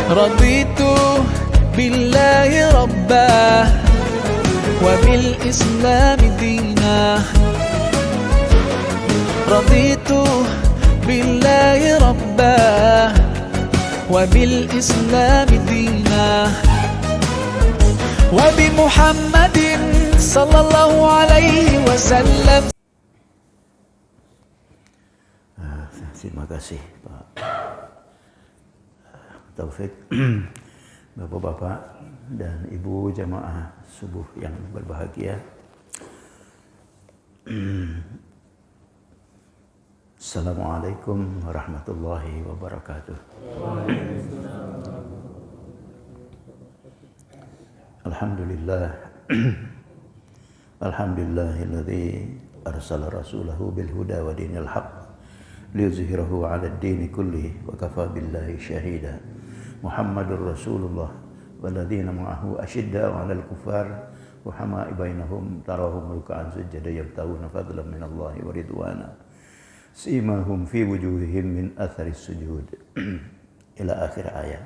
Raditu billahi rabbah wa bil islami dinah. Raditu billahi rabbah wa bil islami dinah wa bi Muhammadin sallallahu alaihi wasallam. Terima kasih Pak Taufik. Bapak-bapak dan ibu jamaah subuh yang berbahagia. Assalamualaikum warahmatullahi wabarakatuh. Alhamdulillah. Alhamdulillahilladzi arsala rasulahu bil huda wa dinil haqq liyuzhirahu 'ala ad-din kullihi wa kafa billahi shahida. Muhammadur Rasulullah walladzina ma'ahu asyidda'u 'alal kuffar ruhamaa'u bainahum tarahum ruk'an sujada yabtaguna fadlan minallahi wa ridwana simahum fi wujuhihim min atharis sujud ila akhir ayat.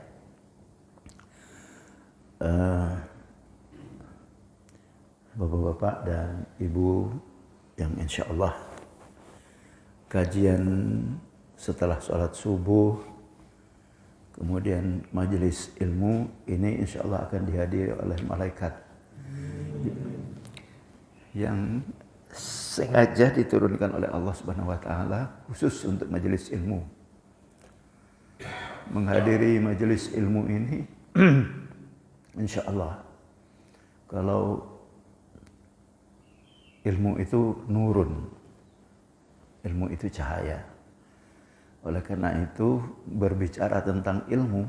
Bapak-bapak dan ibu yang insyaallah kajian setelah sholat subuh, kemudian majelis ilmu ini insyaallah akan dihadiri oleh malaikat yang sengaja diturunkan oleh Allah Subhanahu wa taala khusus untuk majelis ilmu. Menghadiri majelis ilmu ini insyaallah kalau ilmu itu nurun, ilmu itu cahaya. Oleh karena itu berbicara tentang ilmu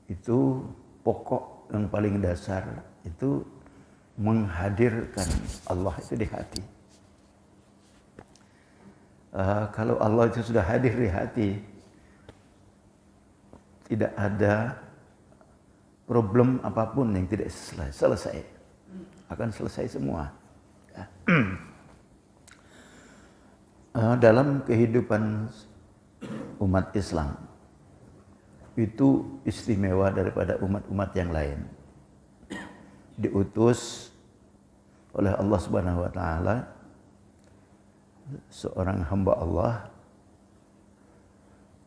itu pokok yang paling dasar itu menghadirkan Allah itu di hati. Kalau Allah itu sudah hadir di hati, tidak ada problem apapun yang tidak selesai. Akan selesai semua. Dalam kehidupan umat Islam itu istimewa daripada umat-umat yang lain. Diutus oleh Allah Subhanahu wa taala seorang hamba Allah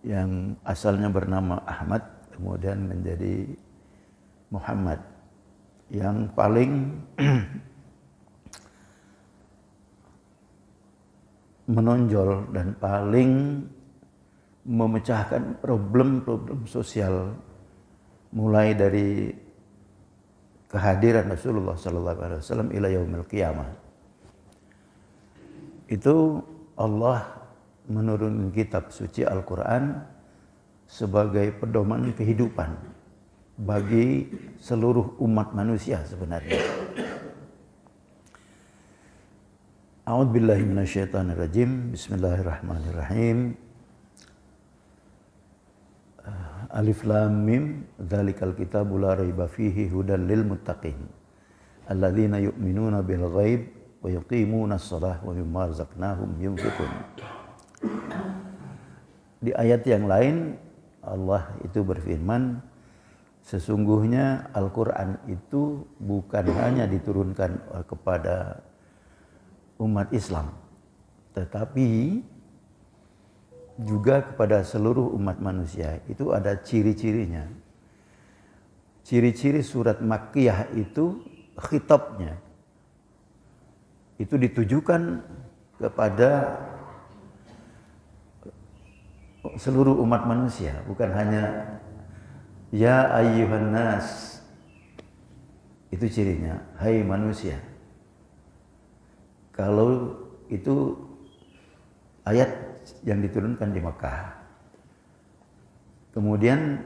yang asalnya bernama Ahmad kemudian menjadi Muhammad, yang paling menonjol dan paling memecahkan problem-problem sosial mulai dari kehadiran Rasulullah sallallahu alaihi wasallam ila yaumil qiyamah. Itu Allah menurunkan kitab suci Al-Qur'an sebagai pedoman kehidupan bagi seluruh umat manusia sebenarnya. A'udzubillahi minasyaitonirrajim. Bismillahirrahmanirrahim. Alif lam mim. Dzalikal kitabu la raiba fihi hudal lil muttaqin. Alladzina yu'minuna bil ghaib wa yuqimunas shalah wa mimma razaqnahum yunfiqun. Di ayat yang lain Allah itu berfirman, sesungguhnya Al-Qur'an itu bukan hanya diturunkan kepada umat Islam, tetapi juga kepada seluruh umat manusia. Itu ada ciri-cirinya. Ciri-ciri surat Makkiyah itu khitabnya itu ditujukan kepada seluruh umat manusia, bukan hanya ya ayyuhan nas. Itu cirinya, hai manusia. Kalau itu ayat yang diturunkan di Mekah. Kemudian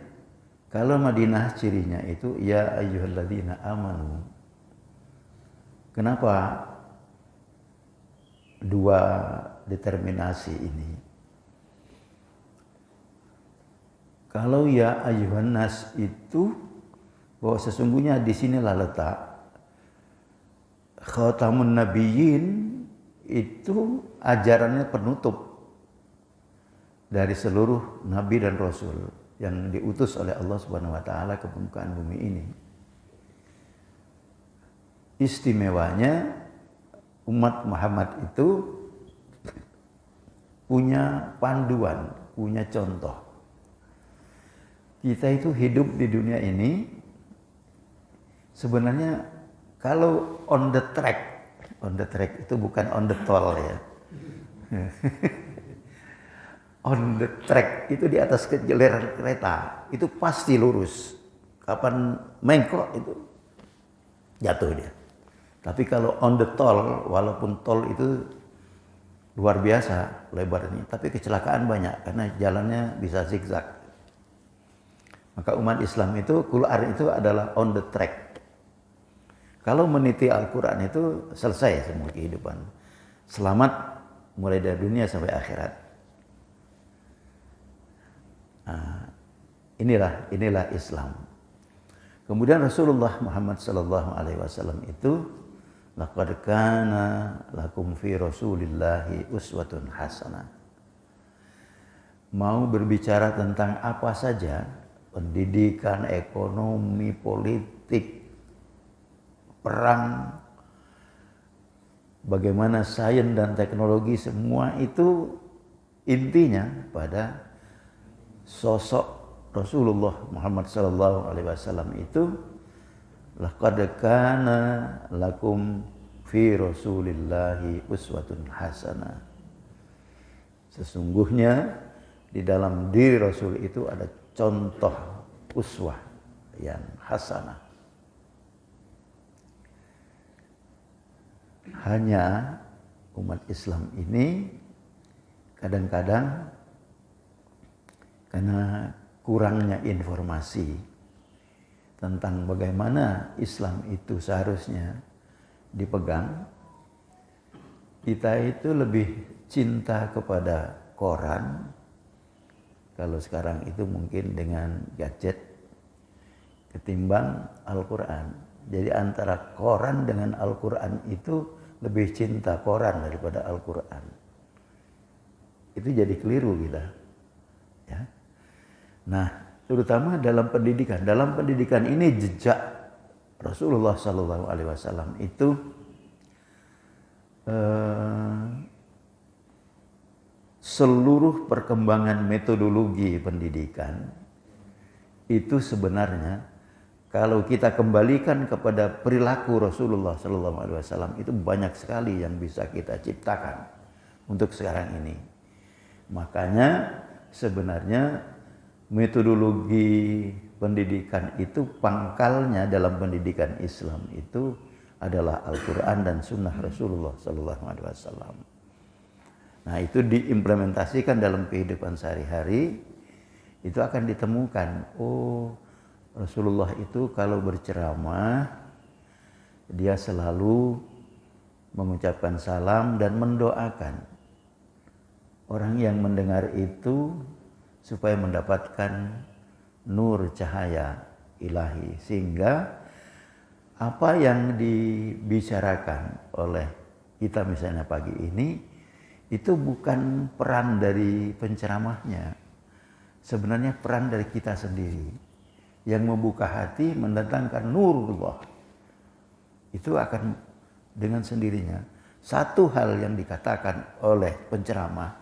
kalau Madinah cirinya itu ya ayyuhalladzina amanu. Kenapa dua determinasi ini? Kalau ya ayyuhan nas itu bahwa sesungguhnya di sinilah letak khatamun nabiyyin, itu ajarannya penutup dari seluruh nabi dan rasul. yang diutus oleh Allah Subhanahu wa taala ke permukaan bumi ini. Istimewanya umat Muhammad itu punya panduan, punya contoh. Kita itu hidup di dunia ini sebenarnya kalau on the track itu bukan on the toll ya. On the track itu di atas kejeleran kereta itu pasti lurus. Kapan mengkok itu jatuh dia. Tapi kalau on the toll, walaupun tol itu luar biasa lebarnya, tapi kecelakaan banyak karena jalannya bisa zigzag. Maka umat Islam itu, Quran itu adalah on the track. Kalau meniti Al-Quran itu selesai semua kehidupan. Selamat mulai dari dunia sampai akhirat. Nah, inilah Islam. Kemudian Rasulullah Muhammad sallallahu alaihi wasallam itu laqad kana lakum fi Rasulillahi uswatun hasanah. Mau berbicara tentang apa saja, pendidikan, ekonomi, politik, perang, bagaimana sains dan teknologi, semua itu intinya pada sosok Rasulullah Muhammad sallallahu alaihi wasallam itu. Laqad kana lakum fi Rasulillahi uswatun hasanah. Sesungguhnya di dalam diri Rasul itu ada contoh uswah yang hasanah. Hanya umat Islam ini kadang-kadang karena kurangnya informasi tentang bagaimana Islam itu seharusnya dipegang, kita itu lebih cinta kepada koran. Kalau sekarang itu mungkin dengan gadget ketimbang Al-Quran. Jadi antara koran dengan Al-Quran itu lebih cinta koran daripada Al-Quran. Itu jadi keliru kita. Ya. Nah, terutama dalam pendidikan. Dalam pendidikan ini jejak Rasulullah Sallallahu Alaihi Wasallam itu seluruh perkembangan metodologi pendidikan itu sebenarnya kalau kita kembalikan kepada perilaku Rasulullah Sallallahu Alaihi Wasallam itu banyak sekali yang bisa kita ciptakan untuk sekarang ini. Makanya sebenarnya metodologi pendidikan itu pangkalnya dalam pendidikan Islam itu adalah Al-Quran dan Sunnah Rasulullah Sallallahu Alaihi Wasallam. Nah itu diimplementasikan dalam kehidupan sehari-hari, itu akan ditemukan, oh Rasulullah itu kalau berceramah dia selalu mengucapkan salam dan mendoakan orang yang mendengar itu supaya mendapatkan nur cahaya ilahi, sehingga apa yang dibicarakan oleh kita misalnya pagi ini itu bukan peran dari penceramahnya, sebenarnya peran dari kita sendiri yang membuka hati mendatangkan nurullah. Itu akan dengan sendirinya. Satu hal yang dikatakan oleh penceramah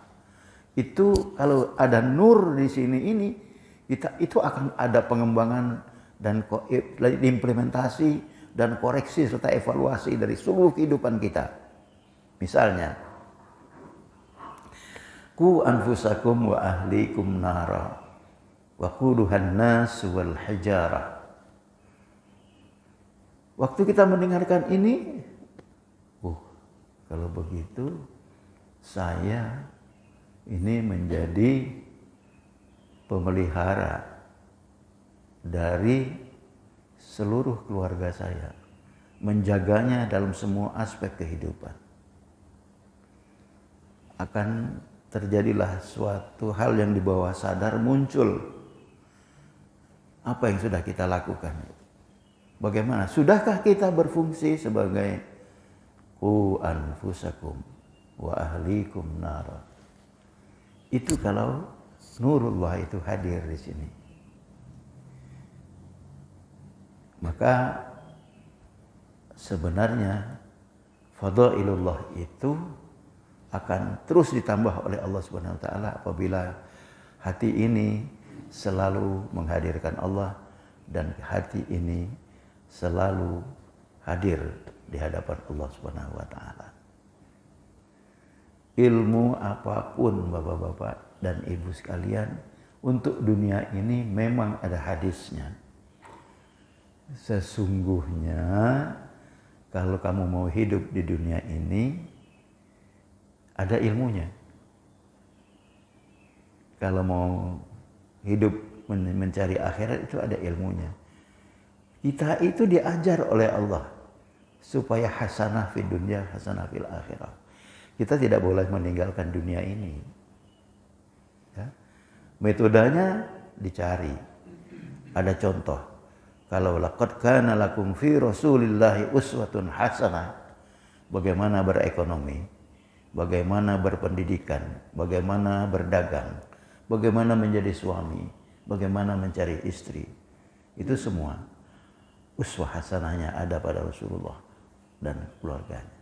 itu kalau ada nur di sini ini, itu akan ada pengembangan dan implementasi dan koreksi serta evaluasi dari seluruh kehidupan kita. Misalnya, ku anfusakum wa ahlikum nara wa quduhan nas wal hijarah. Waktu kita mendengarkan ini, kalau begitu saya ini menjadi pemelihara dari seluruh keluarga saya, menjaganya dalam semua aspek kehidupan. Akan terjadilah suatu hal yang di bawah sadar muncul. Apa yang sudah kita lakukan? Bagaimana? Sudahkah kita berfungsi sebagai ku anfusakum wa ahlikum nara? Itu kalau nurullah itu hadir di sini. Maka sebenarnya fadailullah itu akan terus ditambah oleh Allah Subhanahu wa taala apabila hati ini selalu menghadirkan Allah dan hati ini selalu hadir di hadapan Allah Subhanahu wa taala. Ilmu apapun Bapak-bapak dan Ibu sekalian untuk dunia ini memang ada hadisnya. Sesungguhnya kalau kamu mau hidup di dunia ini ada ilmunya. Kalau mau hidup mencari akhirat itu ada ilmunya. Kita itu diajar oleh Allah supaya hasanah fid dunya, hasanah fil akhirah. Kita tidak boleh meninggalkan dunia ini. Ya. Metodenya dicari. Ada contoh. Kalau laqad kana lakum fi Rasulillahi uswatun hasanah. Bagaimana berekonomi, bagaimana berpendidikan, bagaimana berdagang, bagaimana menjadi suami, bagaimana mencari istri. Itu semua uswah hasanahnya ada pada Rasulullah dan keluarganya.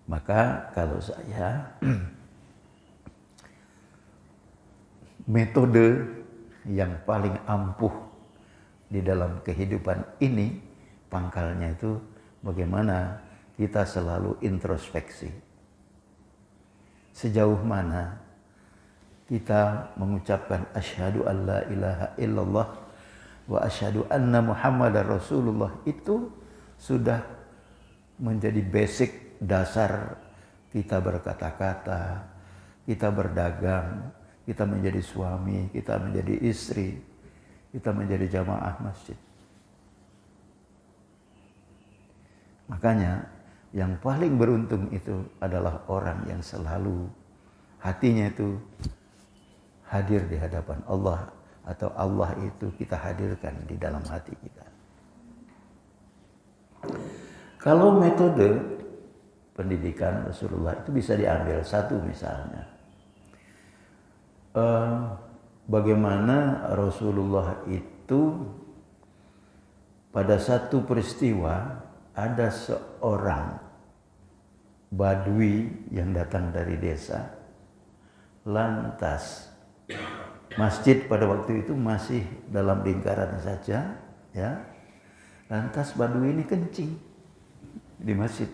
Maka kalau saya metode yang paling ampuh di dalam kehidupan ini pangkalnya itu bagaimana kita selalu introspeksi. Sejauh mana kita mengucapkan asyhadu an la ilaha illallah wa asyhadu anna muhammadar rasulullah itu sudah menjadi basic dasar kita berkata-kata, kita berdagang, kita menjadi suami, kita menjadi istri, kita menjadi jamaah masjid. Makanya yang paling beruntung itu adalah orang yang selalu hatinya itu hadir di hadapan Allah atau Allah itu kita hadirkan di dalam hati kita. Kalau metode pendidikan Rasulullah itu bisa diambil satu misalnya. Bagaimana Rasulullah itu pada satu peristiwa ada seorang Badui yang datang dari desa. Lantas masjid pada waktu itu masih dalam lingkaran saja, ya. Lantas Badui ini kencing di masjid.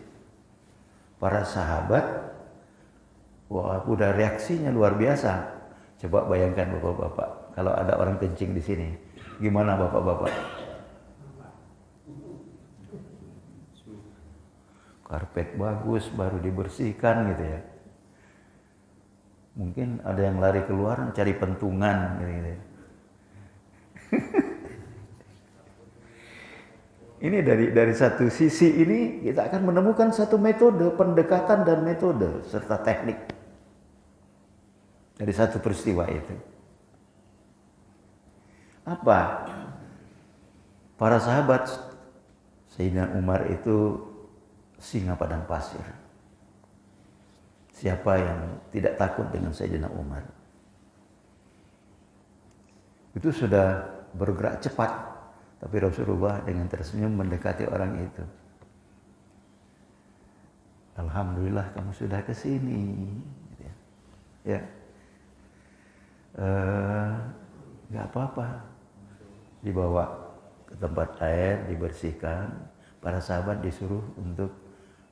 Para sahabat, wah udah reaksinya luar biasa. Coba bayangkan bapak-bapak, kalau ada orang kencing di sini, gimana bapak-bapak? Karpet bagus, baru dibersihkan gitu ya. Mungkin ada yang lari keluar cari pentungan gitu. Ini dari satu sisi ini kita akan menemukan satu metode pendekatan dan metode serta teknik dari satu peristiwa itu. Apa? Para sahabat Sayyidina Umar itu singa padang pasir. Siapa yang tidak takut dengan Sayyidina Umar? Itu sudah bergerak cepat. Tapi Rasulullah dengan tersenyum mendekati orang itu. Alhamdulillah kamu sudah ke sini. Ya. Nggak apa-apa. Dibawa ke tempat air, dibersihkan. Para sahabat disuruh untuk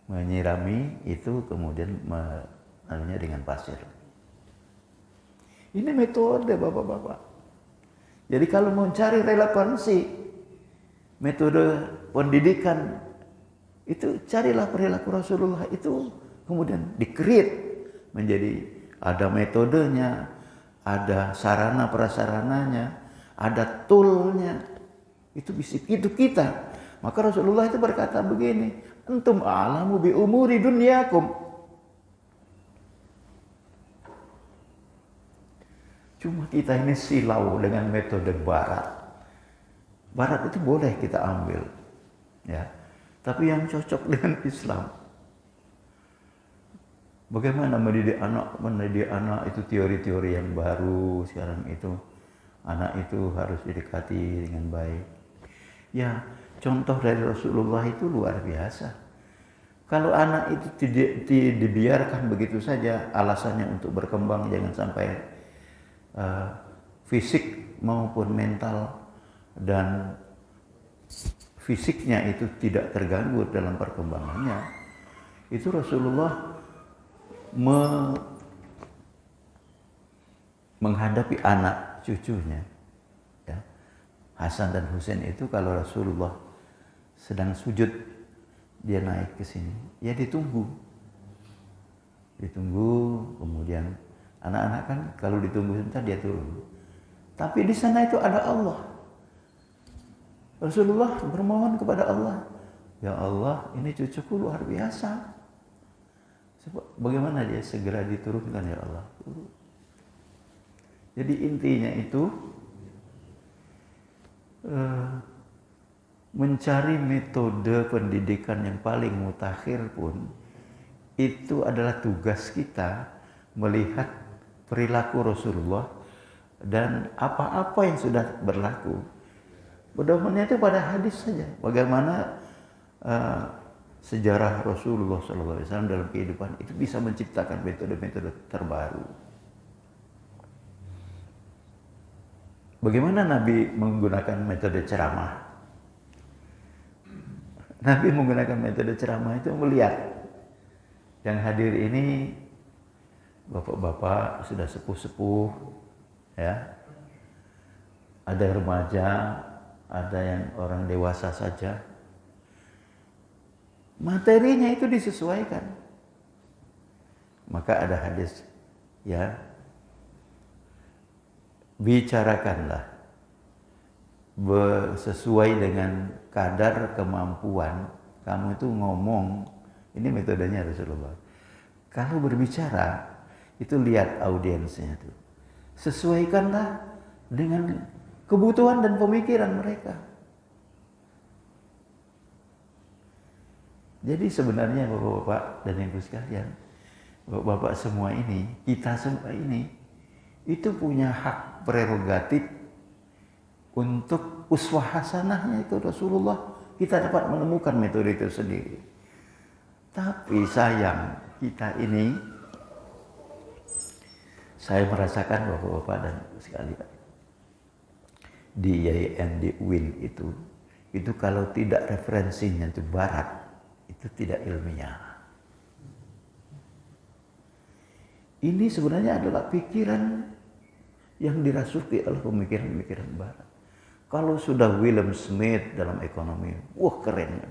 menyirami itu kemudian dengan pasir. Ini metode bapak-bapak. Jadi kalau mau cari relevansi metode pendidikan itu carilah perilaku Rasulullah itu kemudian di-create menjadi ada metodenya, ada sarana prasarananya, ada toolnya. Itu kita. Maka Rasulullah itu berkata begini, antum a'lamu bi umuri dunyakum. Cuma kita ini silau dengan metode barat. Barat itu boleh kita ambil, ya. Tapi yang cocok dengan Islam. Bagaimana mendidik anak itu teori-teori yang baru sekarang itu anak itu harus didekati dengan baik. Ya, contoh dari Rasulullah itu luar biasa. Kalau anak itu tidak dibiarkan begitu saja, alasannya untuk berkembang, jangan sampai fisik maupun mental dan fisiknya itu tidak terganggu dalam perkembangannya. Itu Rasulullah menghadapi anak cucunya, ya. Hasan dan Husain itu kalau Rasulullah sedang sujud, dia naik ke sini, ya ditunggu, kemudian anak-anak kan kalau ditunggu sebentar dia turun. Tapi di sana itu ada Allah. Rasulullah bermohon kepada Allah, ya Allah, ini cucuku luar biasa. Bagaimana dia segera diturunkan, ya Allah. Jadi intinya itu mencari metode pendidikan yang paling mutakhir pun itu adalah tugas kita, melihat perilaku Rasulullah dan apa-apa yang sudah berlaku. Pedomannya itu pada hadis saja. Bagaimana sejarah Rasulullah SAW dalam kehidupan itu bisa menciptakan metode-metode terbaru. Bagaimana Nabi menggunakan metode ceramah? Nabi menggunakan metode ceramah itu melihat yang hadir ini bapak-bapak sudah sepuh-sepuh, ya. Ada remaja, ada yang orang dewasa saja. Materinya itu disesuaikan. Maka ada hadis, ya, bicarakanlah sesuai dengan kadar kemampuan kamu itu ngomong. Ini metodenya Rasulullah. Kalau berbicara itu lihat audiensnya itu, sesuaikanlah dengan kebutuhan dan pemikiran mereka. Jadi sebenarnya bapak-bapak dan ibu sekalian, bapak-bapak semua ini, kita semua ini, itu punya hak prerogatif untuk uswah hasanahnya itu Rasulullah. Kita dapat menemukan metode itu sendiri. Tapi sayang kita ini, saya merasakan bapak-bapak dan sekalian, di YIN, di UIN itu kalau tidak referensinya itu barat, itu tidak ilmiah. Ini sebenarnya adalah pikiran yang dirasuki oleh pemikiran-pemikiran barat. Kalau sudah William Smith dalam ekonomi, wah keren.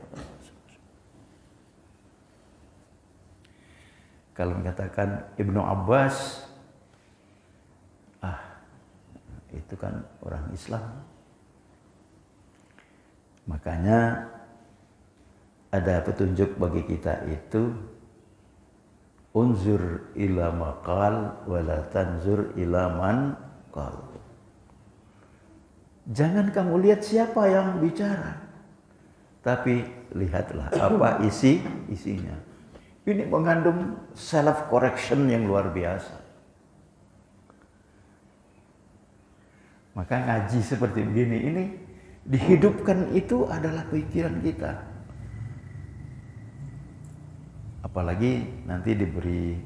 Kalau mengatakan Ibnu Abbas, itu kan orang Islam. Makanya ada petunjuk bagi kita itu, unzur ila maqal wala tanzur ila man qal. Jangan kamu lihat siapa yang bicara, tapi lihatlah apa isinya. Ini mengandung self correction yang luar biasa. Maka ngaji seperti begini ini dihidupkan, itu adalah pikiran kita. Apalagi nanti diberi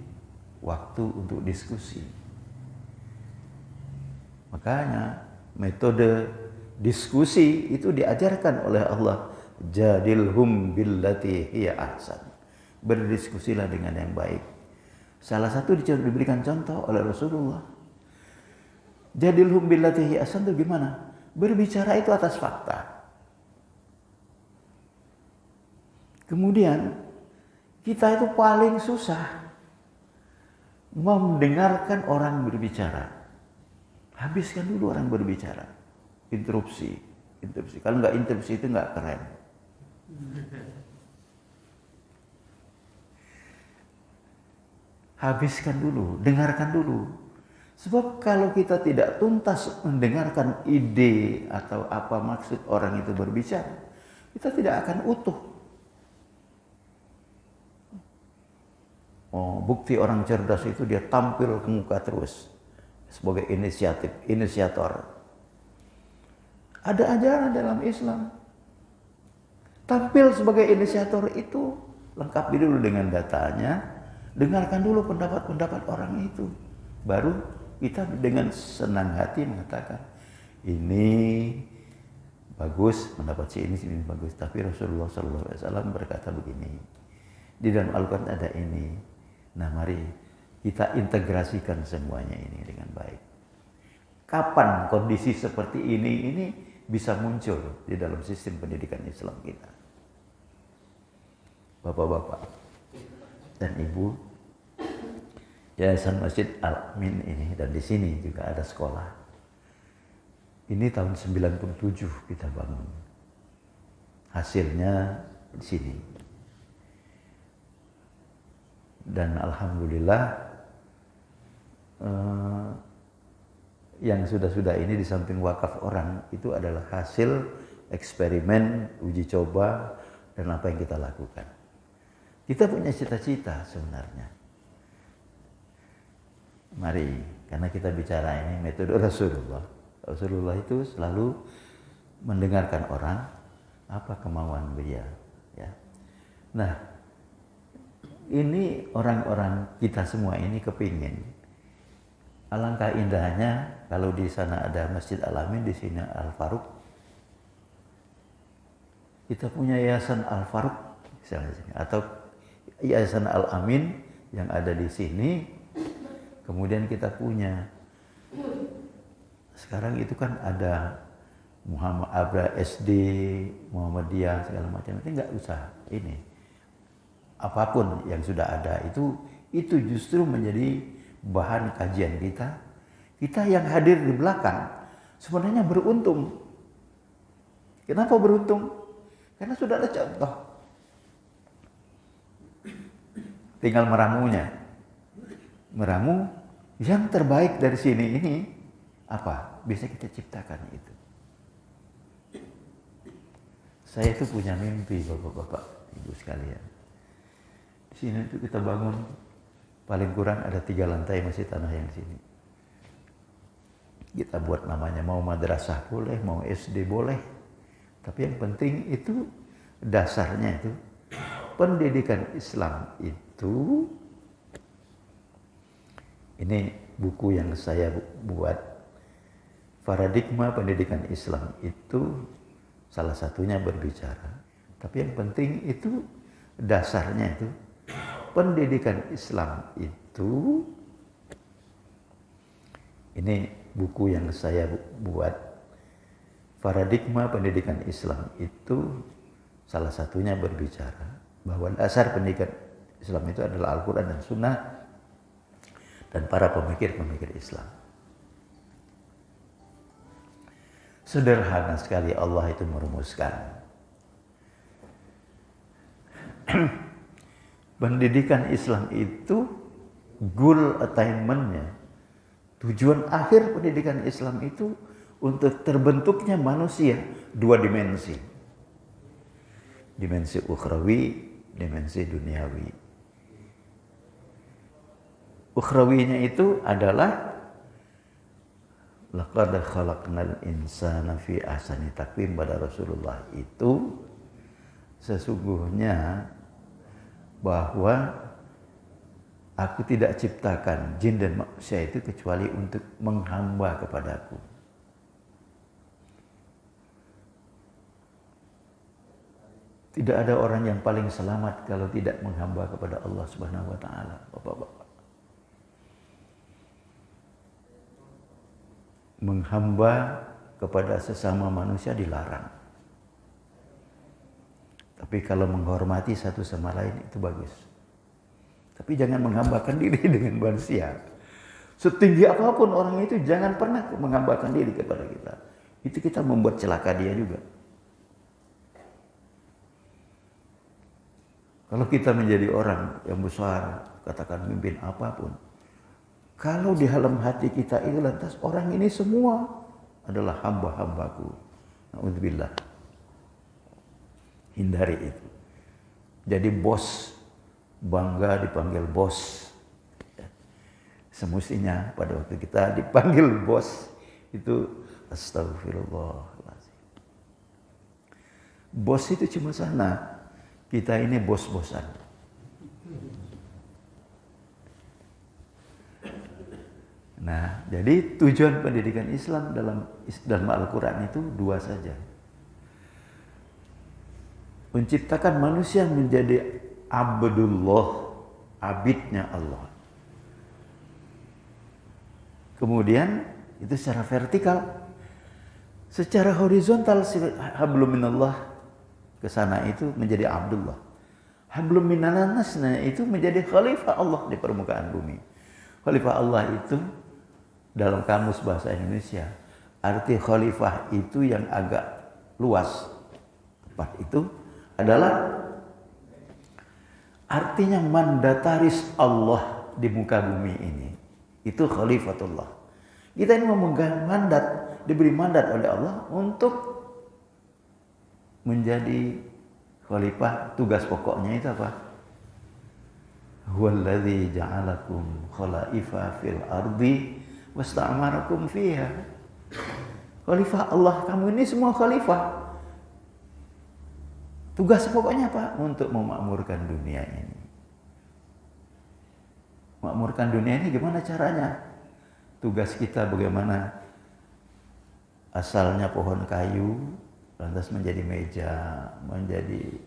waktu untuk diskusi. Makanya metode diskusi itu diajarkan oleh Allah. Jadilhum billati hiya ahsan. Berdiskusilah dengan yang baik. Salah satu diberikan contoh oleh Rasulullah. Jadilhum billati hiya ahsan itu gimana? Berbicara itu atas fakta. Kemudian kita itu paling susah mendengarkan orang berbicara. Habiskan dulu orang berbicara. Interupsi. Kalau nggak interupsi itu nggak keren. Habiskan dulu, dengarkan dulu. Sebab kalau kita tidak tuntas mendengarkan ide atau apa maksud orang itu berbicara, kita tidak akan utuh. Oh, bukti orang cerdas itu dia tampil ke muka terus sebagai inisiator. Ada ajaran dalam Islam. Tampil sebagai inisiator itu, lengkapi dulu dengan datanya, dengarkan dulu pendapat-pendapat orang itu. Baru kita dengan senang hati mengatakan, ini bagus, pendapat si ini bagus. Tapi Rasulullah SAW berkata begini, di dalam Al-Quran ada ini. Nah mari kita integrasikan semuanya ini dengan baik. Kapan kondisi seperti ini bisa muncul di dalam sistem pendidikan Islam kita? Bapak-bapak dan ibu, Yayasan Masjid Al-Amin ini, dan di sini juga ada sekolah. Ini tahun 97 kita bangun. Hasilnya di sini. Dan alhamdulillah yang sudah-sudah ini di samping wakaf orang itu adalah hasil eksperimen, uji coba, dan apa yang kita lakukan. Kita punya cita-cita sebenarnya. Mari, karena kita bicara ini metode Rasulullah. Rasulullah itu selalu mendengarkan orang, apa kemauan beliau. Ya. Nah, ini orang-orang kita semua ini kepingin. Alangkah indahnya kalau di sana ada Masjid Al-Amin, di sini Al-Faruq. Kita punya Yayasan Al-Faruq misalnya, atau Yayasan Al-Amin yang ada di sini. Kemudian kita punya, sekarang itu kan ada Muhammad Abra SD, Muhammadiyah segala macam. Itu nggak usah ini. Apapun yang sudah ada itu justru menjadi bahan kajian kita. Kita yang hadir di belakang sebenarnya beruntung. Kenapa beruntung? Karena sudah ada contoh. Tinggal meramunya. Meramu yang terbaik dari sini ini apa? Bisa kita ciptakan itu. Saya itu punya mimpi, bapak-bapak, ibu sekalian. Di sini itu kita bangun paling kurang ada 3 lantai masih tanah yang sini. Kita buat namanya, mau madrasah boleh, mau SD boleh. Tapi yang penting itu dasarnya itu pendidikan Islam itu. Ini buku yang saya buat, paradigma pendidikan Islam itu salah satunya berbicara. Tapi yang penting itu dasarnya itu pendidikan Islam itu. Ini buku yang saya buat, paradigma pendidikan Islam itu salah satunya berbicara bahwa dasar pendidikan Islam itu adalah Al-Quran dan Sunnah dan para pemikir-pemikir Islam. Sederhana sekali Allah itu merumuskan. Pendidikan Islam itu goal attainment-nya, tujuan akhir pendidikan Islam itu untuk terbentuknya manusia 2 dimensi. Dimensi ukhrawi, dimensi duniawi. Ukhrawinya itu adalah laqad khalaqnal insana fi ahsani taqwim, pada Rasulullah itu sesungguhnya bahwa aku tidak ciptakan jin dan manusia itu kecuali untuk menghamba kepadaku. Tidak ada orang yang paling selamat kalau tidak menghamba kepada Allah Subhanahu wa taala, Bapak-bapak. Menghamba kepada sesama manusia dilarang. Tapi kalau menghormati satu sama lain itu bagus. Tapi jangan menghambakan diri dengan manusia. Setinggi apapun orang itu jangan pernah menghambakan diri kepada kita. Itu kita membuat celaka dia juga. Kalau kita menjadi orang yang besar, katakan mimpin apapun, kalau di dalam hati kita itu lantas orang ini semua adalah hamba-hambaku. Na'udzubillah. Hindari itu. Jadi bos, bangga dipanggil bos. Semestinya pada waktu kita dipanggil bos itu astagfirullahaladzim. Bos itu cuma sana. Kita ini bos-bosan. Nah, jadi tujuan pendidikan Islam dalam Al-Quran itu dua saja. Menciptakan manusia menjadi abdullah, abidnya Allah. Kemudian itu secara vertikal. Secara horizontal, hablum minallah ke sana itu menjadi abdullah. Hablum minanas itu menjadi khalifah Allah di permukaan bumi. Khalifah Allah itu dalam kamus bahasa Indonesia, arti khalifah itu yang agak luas. Tepat itu adalah artinya mandataris Allah di muka bumi ini. Itu khalifatullah. Kita ini memegang mandat, diberi mandat oleh Allah untuk menjadi khalifah. Tugas pokoknya itu apa? Huwallazi ja'alakum khalaifa fil ardi wasta'amarakum fiha. Khalifah Allah, kamu ini semua khalifah. Tugas pokoknya apa? Untuk memakmurkan dunia ini. Makmurkan dunia ini gimana caranya? Tugas kita bagaimana asalnya pohon kayu, lantas menjadi meja, menjadi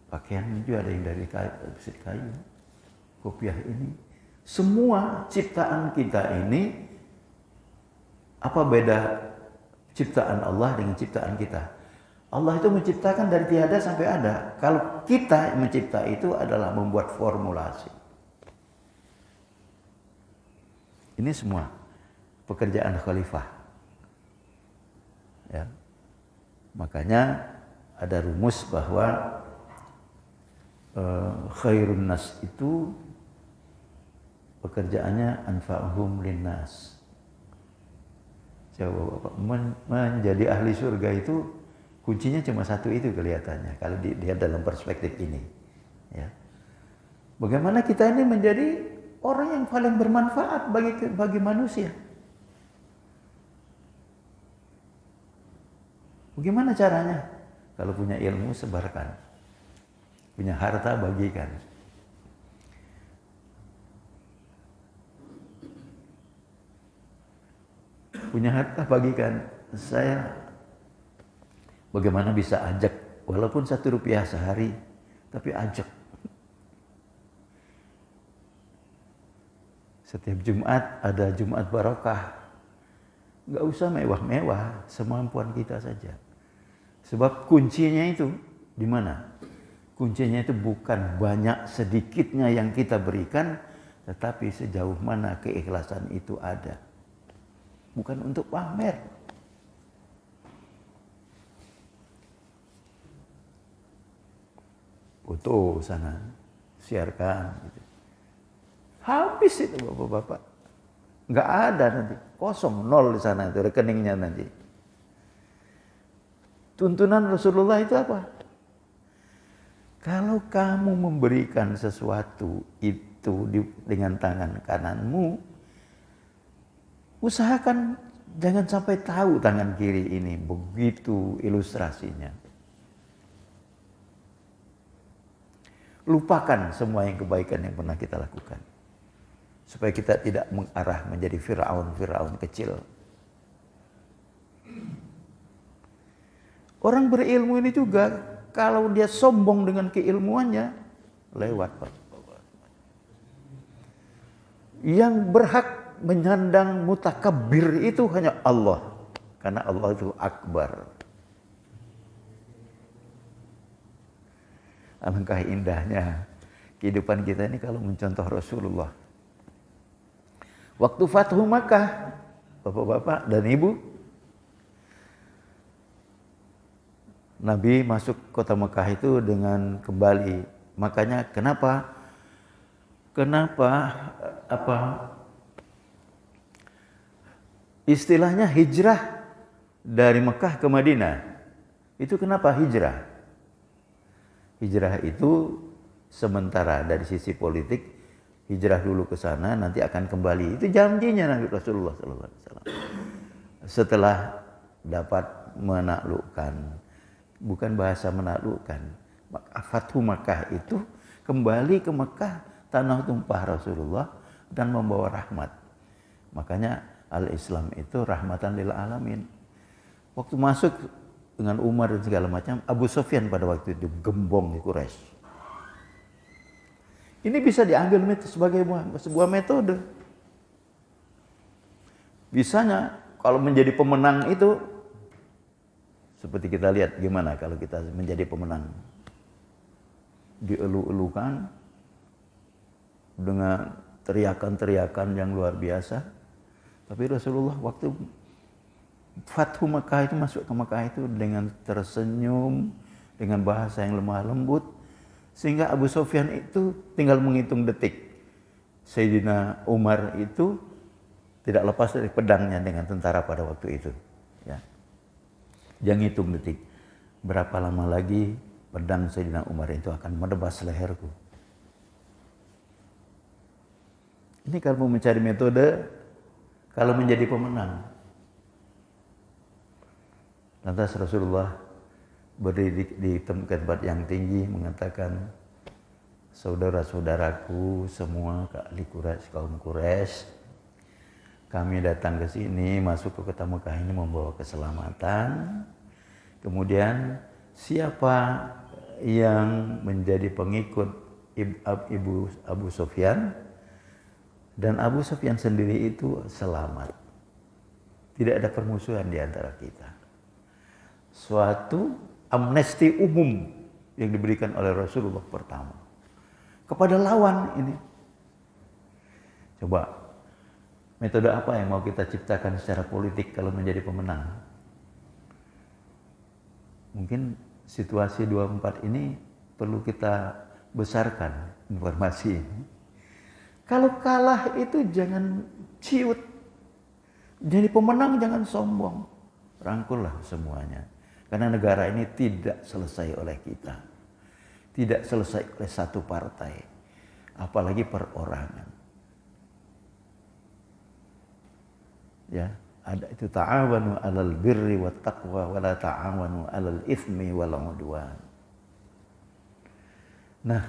pakaian juga ada yang dari kayu, kopiah ini. Semua ciptaan kita ini, apa beda ciptaan Allah dengan ciptaan kita? Allah itu menciptakan dari tiada sampai ada. Kalau kita mencipta itu adalah membuat formulasi. Ini semua pekerjaan khalifah. Ya. Makanya ada rumus bahwa khairun nas itu pekerjaannya anfa'uhum linnas. Coba Bapak, menjadi ahli surga itu kuncinya cuma satu itu kelihatannya kalau dilihat dalam perspektif ini. Ya. Bagaimana kita ini menjadi orang yang paling bermanfaat bagi manusia? Bagaimana caranya? Kalau punya ilmu sebarkan, punya harta bagikan. Punya harta bagikan. Saya bagaimana bisa ajak, walaupun 1 rupiah sehari, tapi ajak. Setiap Jumat ada Jumat Barokah. Nggak usah mewah-mewah, semampuan kita saja. Sebab kuncinya itu di mana? Kuncinya itu bukan banyak sedikitnya yang kita berikan, tetapi sejauh mana keikhlasan itu ada. Bukan untuk pamer. Foto sana, siarkan. Gitu. Habis itu bapak-bapak. Nggak ada nanti, kosong, nol di sana itu rekeningnya nanti. Tuntunan Rasulullah itu apa? Kalau kamu memberikan sesuatu itu dengan tangan kananmu, usahakan jangan sampai tahu tangan kiri ini. Begitu ilustrasinya. Lupakan semua yang kebaikan yang pernah kita lakukan. Supaya kita tidak mengarah menjadi Fir'aun kecil. Orang berilmu ini juga, kalau dia sombong dengan keilmuannya, lewat. Yang berhak menyandang mutakabbir itu hanya Allah. Karena Allah itu akbar. Alangkah indahnya kehidupan kita ini kalau mencontoh Rasulullah. Waktu Fathu Makkah, bapak-bapak dan ibu, Nabi masuk kota Mekah itu dengan kembali. Makanya kenapa istilahnya hijrah dari Mekah ke Madinah. Itu kenapa hijrah? Hijrah itu sementara dari sisi politik, hijrah dulu ke sana, nanti akan kembali. Itu janjinya Nabi Rasulullah SAW. Setelah dapat menaklukkan, bukan bahasa menaklukkan. Fathu Makkah itu kembali ke Mekah, tanah tumpah Rasulullah, dan membawa rahmat. Makanya al-Islam itu rahmatan lil alamin. Waktu masuk dengan Umar dan segala macam, Abu Sufyan pada waktu itu gembong di Quraisy. Ini bisa diambil sebagai sebuah metode. Bisanya kalau menjadi pemenang itu seperti kita lihat gimana kalau kita menjadi pemenang. Dielu-elukan dengan teriakan-teriakan yang luar biasa. Tapi Rasulullah waktu Fathu Makkah itu, masuk ke Makkah itu dengan tersenyum, dengan bahasa yang lemah lembut, sehingga Abu Sufyan itu tinggal menghitung detik. Sayyidina Umar itu tidak lepas dari pedangnya dengan tentara pada waktu itu. Ya. Dia ngitung detik. Berapa lama lagi pedang Sayyidina Umar itu akan menebas leherku. Ini kalau mau mencari metode, kalau menjadi pemenang. Lantas Rasulullah berdiri di tempat yang tinggi mengatakan, saudara-saudaraku semua ahli Quraisy, kaum Quraisy, kami datang ke sini, masuk ke kota Mekah ini membawa keselamatan. Kemudian siapa yang menjadi pengikut Ibu Abu Sufyan, dan Abu Sufyan sendiri itu selamat. Tidak ada permusuhan di antara kita. Suatu amnesti umum yang diberikan oleh Rasulullah pertama kepada lawan ini. Coba, metode apa yang mau kita ciptakan secara politik kalau menjadi pemenang? Mungkin situasi 24 ini perlu kita besarkan informasi ini. Kalau kalah itu jangan ciut. Jadi pemenang jangan sombong. Rangkullah semuanya. Karena negara ini tidak selesai oleh kita. Tidak selesai oleh satu partai. Apalagi perorangan. Ya, ada itu ta'awanu 'alal birri wat taqwa wa la ta'awanu 'alal itsmi wal 'udwan. Nah,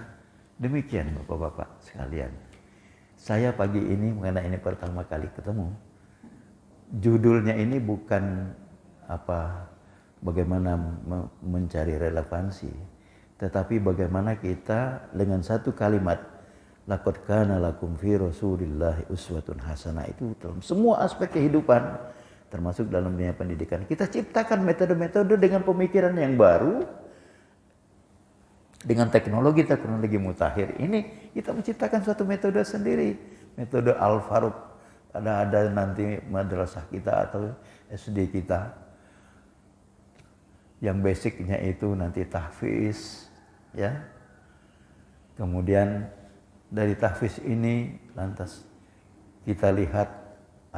demikian Bapak-bapak sekalian. Saya pagi ini, karena ini pertama kali ketemu, judulnya ini bukan bagaimana mencari relevansi, tetapi bagaimana kita dengan satu kalimat, laqad kana lakum fi Rasulillahi uswatun hasanah, itu dalam semua aspek kehidupan, termasuk dalam dunia pendidikan. Kita ciptakan metode-metode dengan pemikiran yang baru, dengan teknologi mutakhir ini, kita menciptakan suatu metode sendiri, metode Al-Faruq. Ada nanti madrasah kita atau SD kita yang basicnya itu nanti tahfiz, ya. Kemudian dari tahfiz ini lantas kita lihat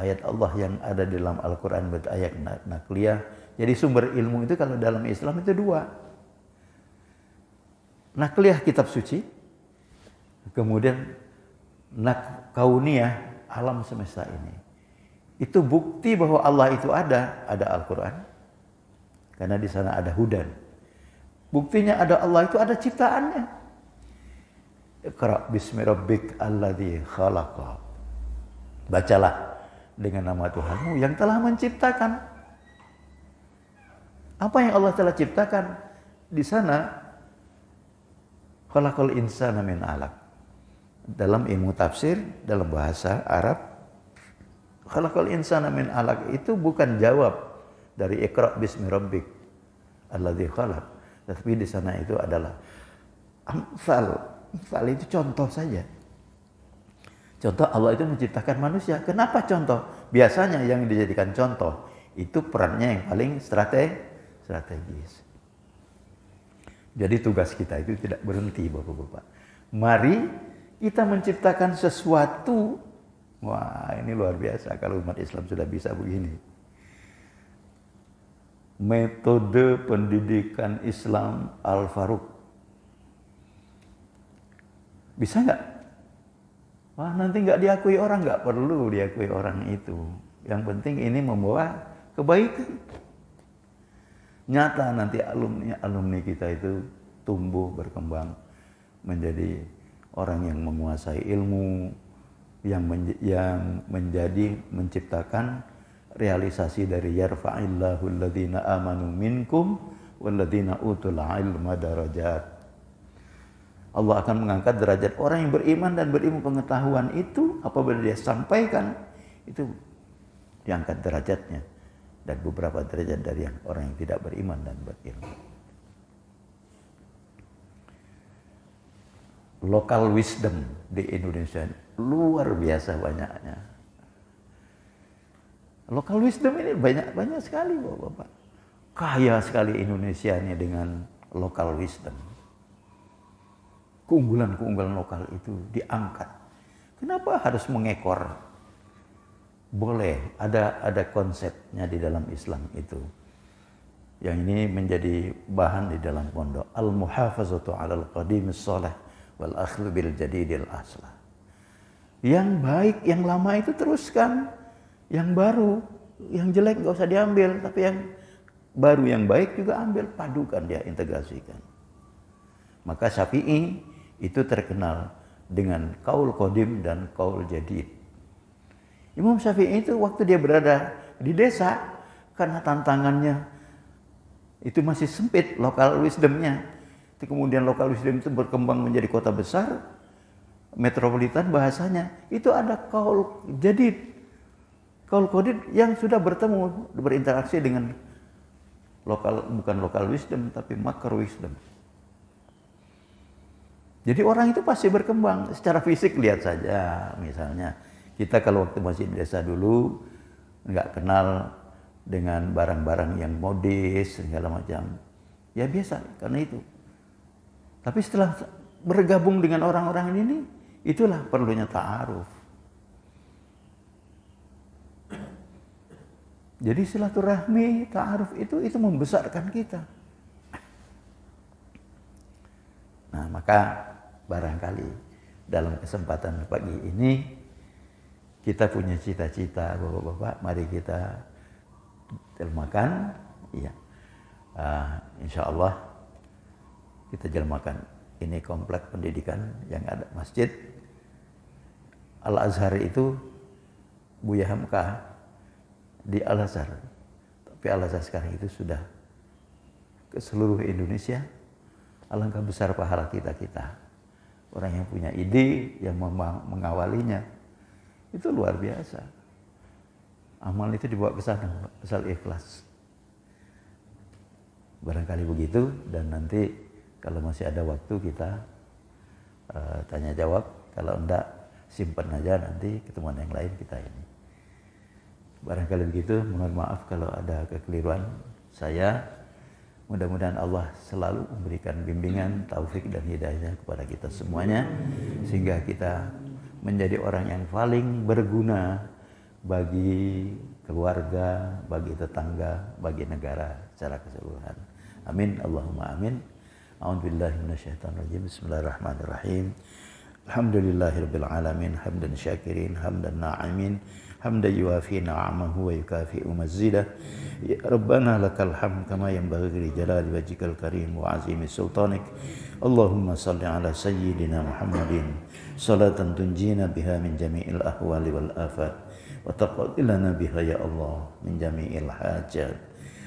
ayat Allah yang ada di dalam Al-Quran, ayat nakliyah. Jadi sumber ilmu itu kalau dalam Islam itu dua. Nakliyah kitab suci, kemudian kauniyah alam semesta ini. Itu bukti bahwa Allah itu ada Al-Quran. Karena di sana ada hudan. Buktinya ada Allah itu ada ciptaannya. Iqra bismi rabbik alladzi khalaqa. Bacalah dengan nama Tuhanmu yang telah menciptakan. Apa yang Allah telah ciptakan? Di sana khalaqal insana min 'alaq. Dalam ilmu tafsir, dalam bahasa Arab, khalaqal insana min 'alaq itu bukan jawab dari Iqra bismi rabbik alladzi khalaq. Tapi di sana itu adalah amsal itu contoh saja. Contoh Allah itu menciptakan manusia. Kenapa contoh? Biasanya yang dijadikan contoh itu perannya yang paling strategis. Jadi tugas kita itu tidak berhenti, Bapak-bapak. Mari kita menciptakan sesuatu. Wah, ini luar biasa kalau umat Islam sudah bisa begini. Metode pendidikan Islam Al-Faruq. Bisa nggak? Wah, nanti nggak diakui orang, nggak perlu diakui orang itu. Yang penting ini membawa kebaikan. nyata nanti alumni kita itu tumbuh berkembang menjadi orang yang menguasai ilmu, yang menjadi menciptakan realisasi dari yarfa'illahu alladhina amanu minkum walladhina utul ilma darajat. Allah akan mengangkat derajat orang yang beriman dan berilmu pengetahuan itu apabila dia sampaikan itu diangkat derajatnya, dan beberapa derajat dari orang yang tidak beriman dan berilmu. Local wisdom di Indonesia luar biasa banyaknya. Local wisdom ini banyak sekali Bapak-bapak. Kaya sekali Indonesia ini dengan local wisdom. Keunggulan-keunggulan lokal itu diangkat. Kenapa harus mengekor? Boleh, ada konsepnya di dalam Islam itu. Yang ini menjadi bahan di dalam pondok. Al-muhafazatu 'alal qadimis shalih wal akhdhu bil jadidil aslah. Yang baik, yang lama itu teruskan. Yang baru, yang jelek nggak usah diambil, tapi yang baru yang baik juga ambil, padukan dia, integrasikan. Maka Syafi'i itu terkenal dengan qaul qadim dan qaul jadid. Imam Syafi'i itu waktu dia berada di desa, karena tantangannya itu masih sempit local wisdomnya. Kemudian local wisdom itu berkembang menjadi kota besar, metropolitan bahasanya. Itu ada qaul jadid, qaul qadim yang sudah bertemu, berinteraksi dengan bukan local wisdom tapi makro wisdom. Jadi orang itu pasti berkembang secara fisik. Lihat saja misalnya kita kalau waktu masih di desa dulu nggak kenal dengan barang-barang yang modis segala macam, ya biasa karena itu. Tapi setelah bergabung dengan orang-orang ini, itulah perlunya ta'aruf. Jadi silaturahmi, ta'aruf itu membesarkan kita. Nah, maka barangkali dalam kesempatan pagi ini kita punya cita-cita, Bapak-bapak, mari kita jelmakan, ya. Insya Allah kita jelmakan. Ini komplek pendidikan yang ada masjid Al-Azhar itu Buya Hamka di Al-Azhar. Tapi Al-Azhar sekarang itu sudah ke seluruh Indonesia. Alangkah besar pahala kita. Orang yang punya ide, yang mengawalinya, itu luar biasa. Amal itu dibawa ke sana, asal ikhlas. Barangkali begitu, dan nanti kalau masih ada waktu kita tanya jawab. Kalau enggak, simpan aja, nanti ketemuan yang lain kita ini. Barangkali begitu, mohon maaf kalau ada kekeliruan saya. Mudah-mudahan Allah selalu memberikan bimbingan, taufik dan hidayahnya kepada kita semuanya, sehingga kita menjadi orang yang paling berguna bagi keluarga, bagi tetangga, bagi negara secara keseluruhan. Amin, Allahumma amin. A'udzubillahi minasyaitonirrajim. Bismillahirrahmanirrahim. Alhamdulillahirabbil alamin, hamdan syakirin, hamdan na'imin, hamdan yuafi na'amahu wa yukafi'u mazidah. Ya Rabbana lakal hamd kama yanbaghi li jalali wajhikal karim wa azimi sultanik. Allahumma salli ala sayyidina Muhammadin salatan tunjina biha min jami'il ahwali wal afat wa taqaddilana biha ya Allah min jami'il hajat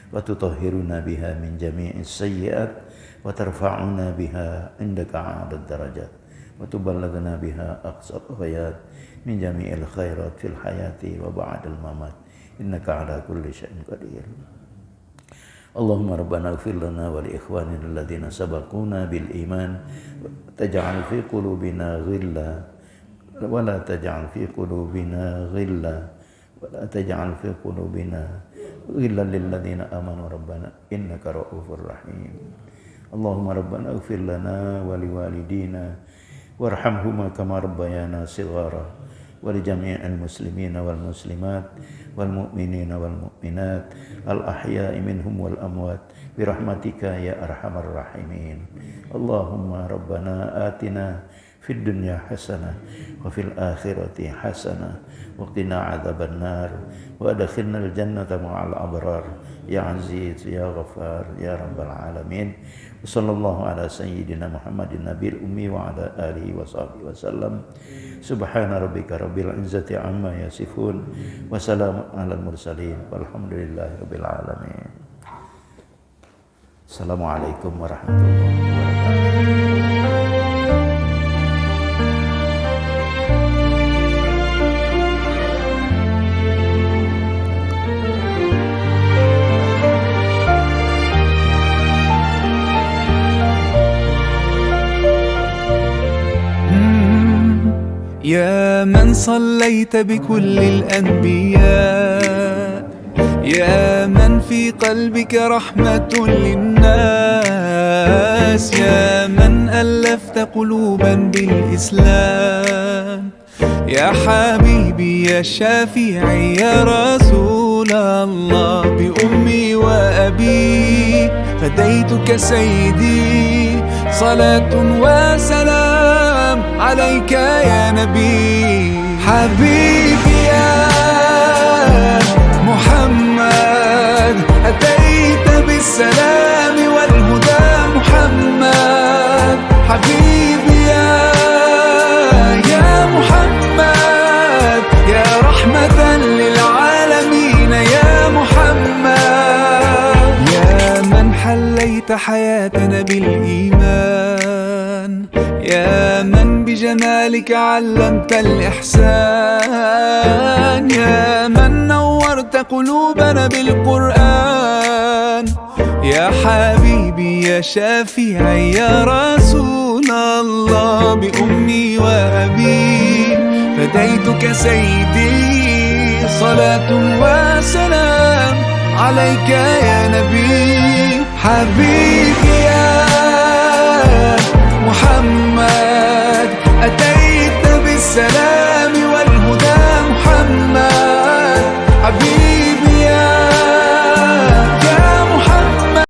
wa tutahhiruna biha min jami'is sayyi'at wa tarfa'una biha indaka 'alad darajat wa tuballighuna biha aqsal ghayat min jami'il khairat fil hayati wa ba'dal mamat innaka 'ala kulli syai'in qadir. Allahumma rabbana ighfir lana wa li ikhwanina alladhina sabaquna bil iman taj'al fi qulubina ghilla wa la taj'al fi qulubina ghilla wa la taj'al fi qulubina ghillan lil ladzina amanu rabbana innaka ra'ufur rahim. Allahumma rabbana ighfir lana wa li walidina warhamhuma kama rabbayana shighara wa li jami'il muslimina wal muslimat wal mu'minina wal mu'minat al ahya'i minhum wal amwat bi rahmatika ya arhamar rahimin. Allahumma rabbana atina fid dunya hasanah wa fil akhirati hasanah wa qina adzabannar wa adkhilnal jannata ma'al abrar ya aziz ya ghafar ya rabbal alamin. Sallallahu ala sayyidina Muhammadin nabil ummi wa ala alihi wa sahbihi wasallam. Subhana rabbika rabbil izzati amma yasifun wa salamun alal mursalin walhamdulillahi rabbil alamin. Assalamualaikum warahmatullahi wabarakatuh. يا من صليت بكل الأنبياء، يا من في قلبك رحمة للناس، يا من ألفت قلوبا بالإسلام، يا حبيبي يا شافعي يا رسول الله، بأمي وأبي فديتك سيدي، صلاة وسلام عليك يا نبي. حبيبي يا محمد أتيت بالسلام والهدى محمد، حبيبي يا محمد يا رحمة للعالمين يا محمد، يا من حليت حياتنا بالإيمان، يا من بجمالك علمت الإحسان، يا من نورت قلوبنا بالقرآن، يا حبيبي يا شافعي يا رسول الله، بأمي وأبي فديتك سيدي، صلاة وسلام عليك يا نبي. حبيبي يا